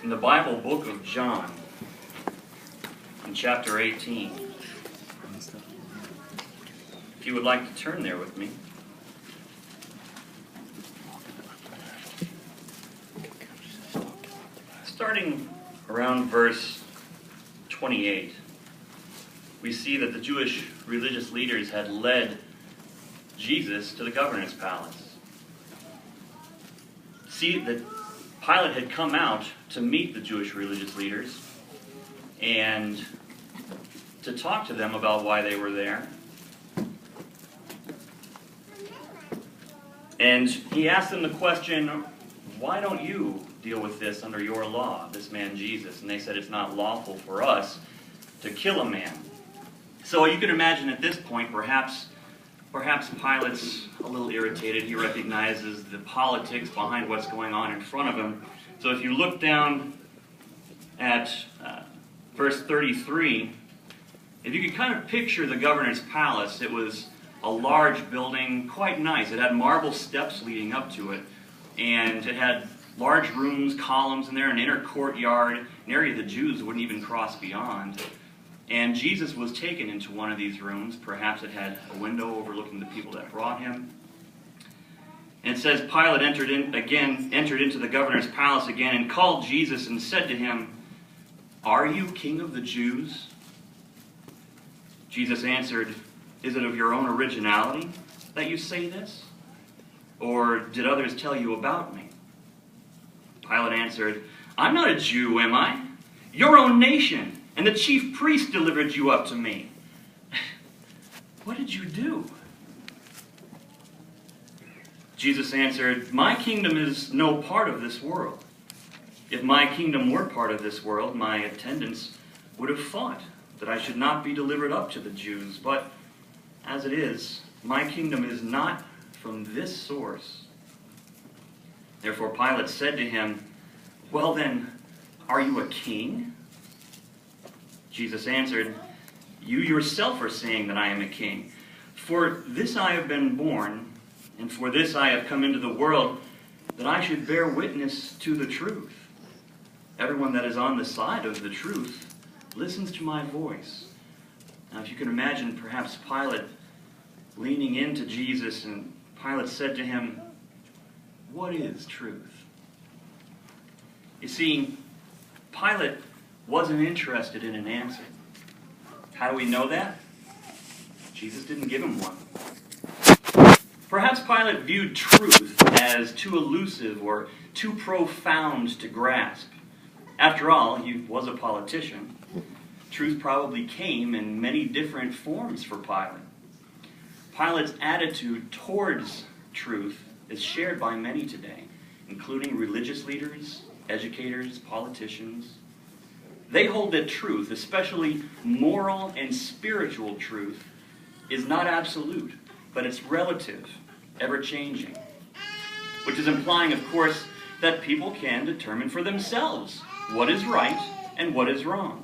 in the Bible book of John, in chapter 18. If you would like to turn there with me. Starting around verse 28, we see that the Jewish religious leaders had led Jesus to the governor's palace. See that Pilate had come out to meet the Jewish religious leaders and to talk to them about why they were there. And he asked them the question, why don't you deal with this under your law, this man Jesus? And they said, it's not lawful for us to kill a man. So you can imagine at this point, perhaps Pilate's a little irritated. He recognizes the politics behind what's going on in front of him. So if you look down at verse 33, if you could kind of picture the governor's palace, it was a large building, quite nice. It had marble steps leading up to it, and it had large rooms, columns in there, an inner courtyard, an area the Jews wouldn't even cross beyond. And Jesus was taken into one of these rooms. Perhaps it had a window overlooking the people that brought him. And it says Pilate entered into the governor's palace again and called Jesus and said to him, "Are you king of the Jews?" Jesus answered, "Is it of your own originality that you say this? Or did others tell you about me?" Pilate answered, "I'm not a Jew, am I? Your own nation and the chief priest delivered you up to me. What did you do?" Jesus answered, "My kingdom is no part of this world. If my kingdom were part of this world, my attendants would have fought that I should not be delivered up to the Jews. But as it is, my kingdom is not from this source." Therefore Pilate said to him, "Well then, are you a king?" Jesus answered, "You yourself are saying that I am a king. For this I have been born, and for this I have come into the world, that I should bear witness to the truth. Everyone that is on the side of the truth listens to my voice." Now if you can imagine perhaps Pilate leaning into Jesus, and Pilate said to him, "What is truth?" You see, Pilate wasn't interested in an answer. How do we know that? Jesus didn't give him one. Perhaps Pilate viewed truth as too elusive or too profound to grasp. After all, he was a politician. Truth probably came in many different forms for Pilate. Pilate's attitude towards truth is shared by many today, including religious leaders, educators, politicians. They hold that truth, especially moral and spiritual truth, is not absolute, but it's relative, ever-changing. Which is implying, of course, that people can determine for themselves what is right and what is wrong.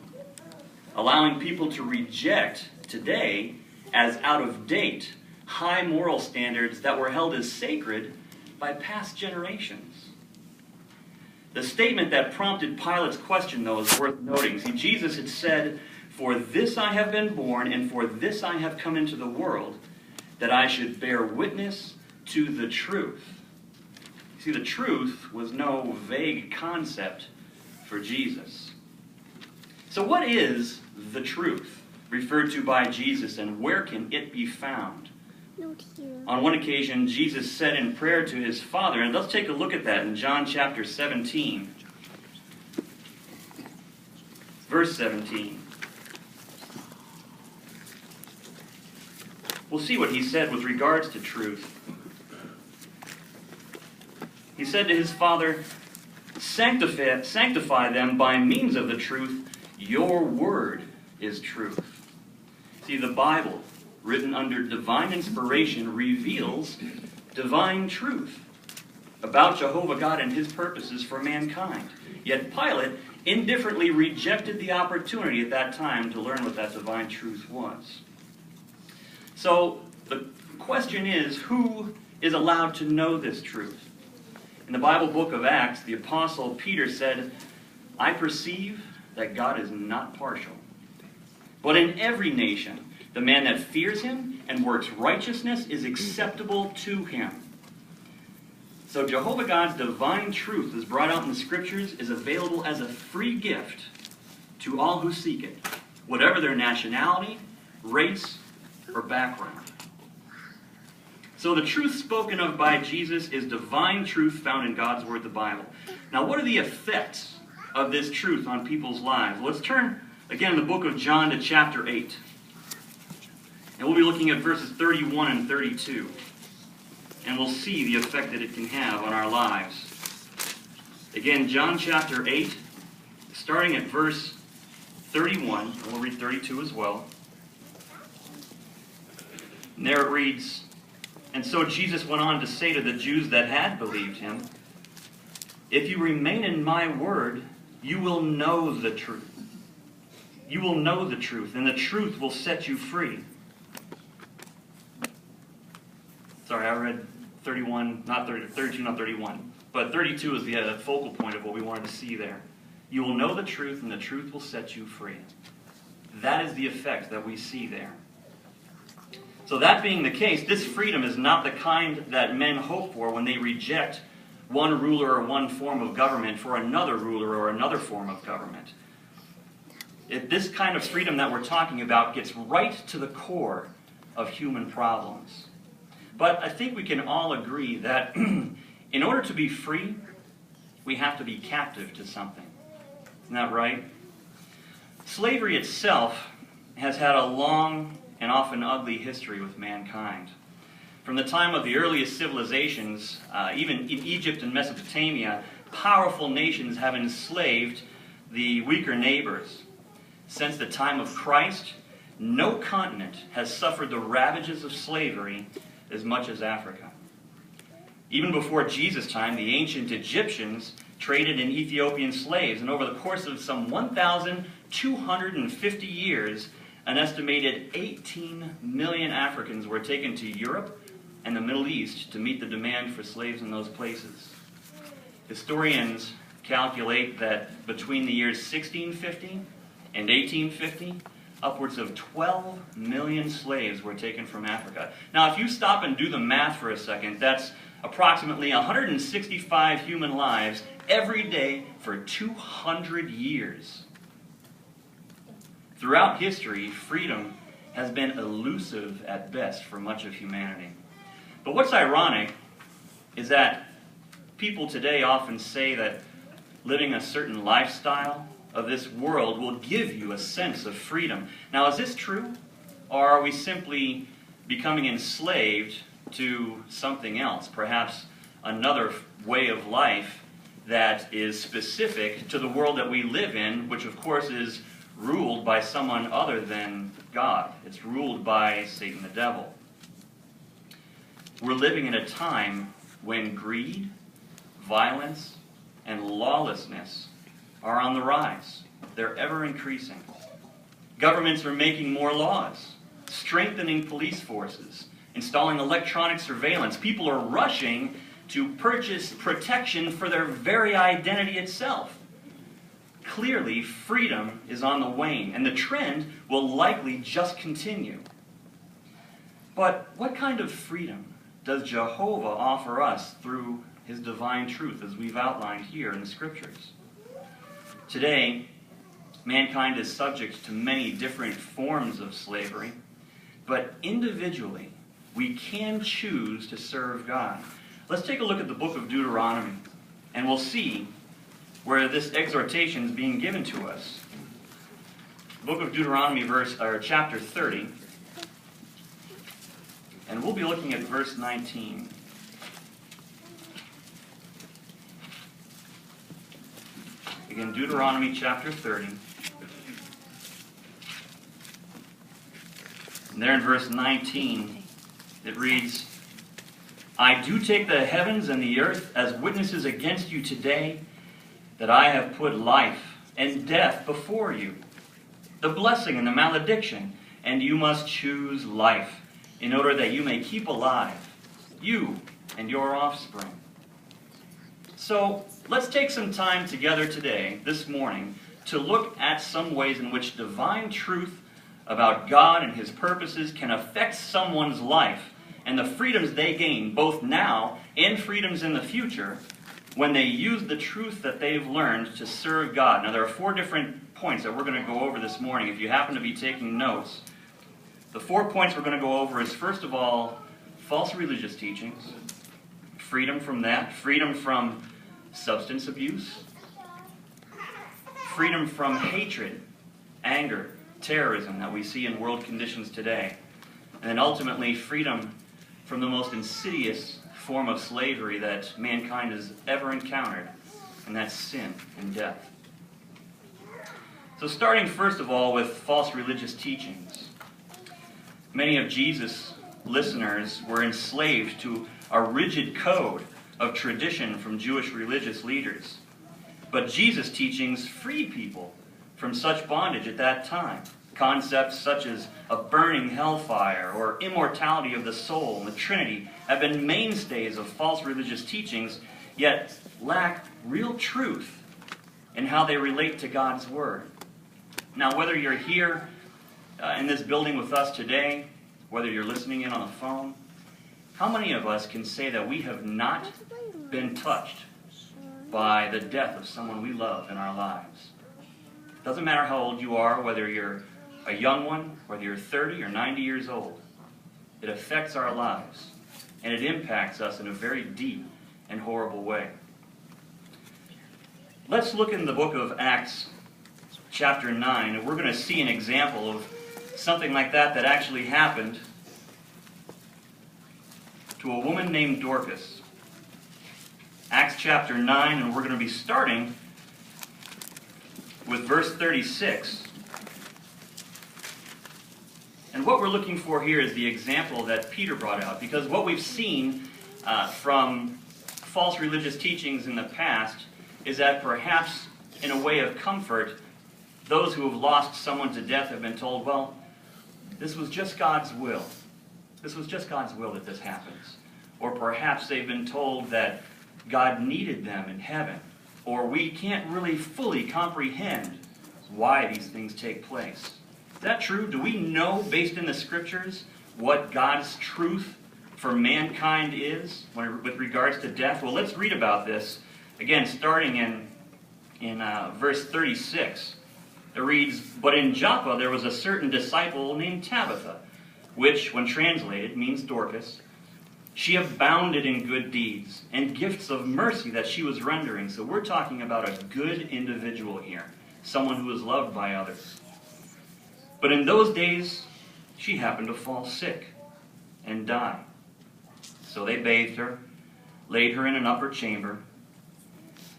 Allowing people to reject today as out-of-date high moral standards that were held as sacred by past generations. The statement that prompted Pilate's question, though, is worth noting. See, Jesus had said, "For this I have been born, and for this I have come into the world, that I should bear witness to the truth." See, the truth was no vague concept for Jesus. So what is the truth referred to by Jesus, and where can it be found? On one occasion, Jesus said in prayer to his Father, and let's take a look at that in John chapter 17, verse 17. We'll see what he said with regards to truth. He said to his Father, sanctify them by means of the truth. Your word is truth." See, the Bible, written under divine inspiration, reveals divine truth about Jehovah God and his purposes for mankind. Yet Pilate indifferently rejected the opportunity at that time to learn what that divine truth was. So the question is, who is allowed to know this truth? In the Bible book of Acts, the Apostle Peter said, I perceive that God is not partial. But in every nation, the man that fears him and works righteousness is acceptable to him. So Jehovah God's divine truth, as brought out in the Scriptures, is available as a free gift to all who seek it, whatever their nationality, race, or background. So the truth spoken of by Jesus is divine truth found in God's Word, the Bible. Now, what are the effects of this truth on people's lives? Let's turn again in the book of John to chapter 8. And we'll be looking at verses 31 and 32. And we'll see the effect that it can have on our lives. Again, John chapter 8, starting at verse 31, and we'll read 32 as well. And there it reads, "And so Jesus went on to say to the Jews that had believed him, 'If you remain in my word, you will know the truth. You will know the truth, and the truth will set you free.'" Sorry, I read 31, not 30, 32, not 31. But 32 is the focal point of what we wanted to see there. You will know the truth, and the truth will set you free. That is the effect that we see there. So that being the case, this freedom is not the kind that men hope for when they reject one ruler or one form of government for another ruler or another form of government. If this kind of freedom that we're talking about gets right to the core of human problems. But I think we can all agree that in order to be free, we have to be captive to something. Isn't that right? Slavery itself has had a long and often ugly history with mankind. From the time of the earliest civilizations, even in Egypt and Mesopotamia, powerful nations have enslaved the weaker neighbors. Since the time of Christ, no continent has suffered the ravages of slavery as much as Africa. Even before Jesus' time, the ancient Egyptians traded in Ethiopian slaves, and over the course of some 1,250 years, an estimated 18 million Africans were taken to Europe and the Middle East to meet the demand for slaves in those places. Historians calculate that between the years 1650 and 1850, upwards of 12 million slaves were taken from Africa. Now, if you stop and do the math for a second, that's approximately 165 human lives every day for 200 years. Throughout history, freedom has been elusive at best for much of humanity. But what's ironic is that people today often say that living a certain lifestyle of this world will give you a sense of freedom. Now, is this true? Or are we simply becoming enslaved to something else, perhaps another way of life that is specific to the world that we live in, which of course is ruled by someone other than God. It's ruled by Satan the devil. We're living in a time when greed, violence, and lawlessness are on the rise. They're ever increasing. Governments are making more laws, strengthening police forces, installing electronic surveillance. People are rushing to purchase protection for their very identity itself. Clearly, freedom is on the wane, and the trend will likely just continue. But what kind of freedom does Jehovah offer us through his divine truth, as we've outlined here in the Scriptures? Today, mankind is subject to many different forms of slavery, but individually, we can choose to serve God. Let's take a look at the book of Deuteronomy, and we'll see where this exhortation is being given to us. Book of Deuteronomy, chapter 30, and we'll be looking at verse 19. Again, Deuteronomy chapter 30. And there in verse 19, it reads, "I do take the heavens and the earth as witnesses against you today, that I have put life and death before you, the blessing and the malediction, and you must choose life, in order that you may keep alive, you and your offspring." So, let's take some time together today, this morning, to look at some ways in which divine truth about God and His purposes can affect someone's life and the freedoms they gain, both now and freedoms in the future, when they use the truth that they've learned to serve God. Now, there are 4 different points that we're going to go over this morning. If you happen to be taking notes, the 4 points we're going to go over is, first of all, false religious teachings, freedom from that, freedom from substance abuse, freedom from hatred, anger, terrorism that we see in world conditions today, and then ultimately freedom from the most insidious form of slavery that mankind has ever encountered, and that's sin and death. So starting first of all with false religious teachings. Many of Jesus' listeners were enslaved to a rigid code of tradition from Jewish religious leaders. But Jesus' teachings freed people from such bondage at that time. Concepts such as a burning hellfire or immortality of the soul and the Trinity have been mainstays of false religious teachings, yet lack real truth in how they relate to God's Word. Now, whether you're here in this building with us today, whether you're listening in on the phone, how many of us can say that we have not been touched by the death of someone we love in our lives? Doesn't matter how old you are, whether you're a young one, whether you're 30 or 90 years old. It affects our lives, and it impacts us in a very deep and horrible way. Let's look in the book of Acts, chapter 9, and we're going to see an example of something like that actually happened to a woman named Dorcas. Acts chapter 9, and we're going to be starting with verse 36. And what we're looking for here is the example that Peter brought out, because what we've seen from false religious teachings in the past is that perhaps in a way of comfort, those who have lost someone to death have been told, well, this was just God's will. This was just God's will that this happens. Or perhaps they've been told that God needed them in heaven. Or we can't really fully comprehend why these things take place. Is that true? Do we know, based in the Scriptures, what God's truth for mankind is with regards to death? Well, let's read about this. Again, starting in verse 36. It reads, "But in Joppa there was a certain disciple named Tabitha, which, when translated, means Dorcas. She abounded in good deeds and gifts of mercy that she was rendering." So we're talking about a good individual here, someone who is loved by others. "But in those days she happened to fall sick and die. So they bathed her, laid her in an upper chamber.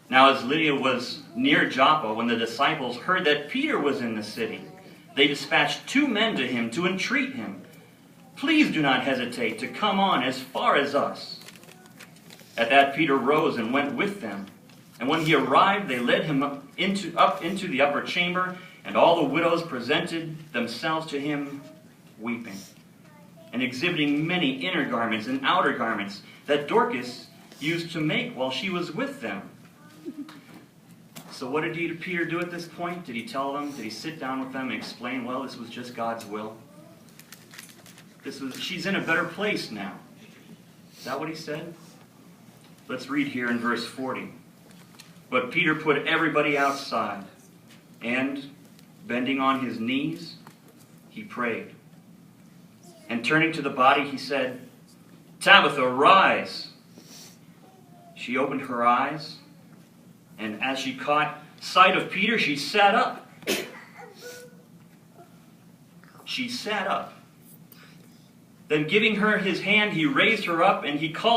Now as Lydia was near Joppa, when the disciples heard that Peter was in the city, they dispatched 2 men to him to entreat him, 'Please do not hesitate to come on as far as us.' At that Peter rose and went with them. And when he arrived, they led him up into the upper chamber, and all the widows presented themselves to him, weeping, and exhibiting many inner garments and outer garments that Dorcas used to make while she was with them." So what did Peter do at this point? Did he tell them? Did he sit down with them and explain, well, this was just God's will? She's in a better place now. Is that what he said? Let's read here in verse 40. "But Peter put everybody outside, and, bending on his knees, he prayed. And turning to the body, he said, 'Tabitha, rise.' She opened her eyes, and as she caught sight of Peter, she sat up. She sat up. Then giving her his hand, he raised her up, and he called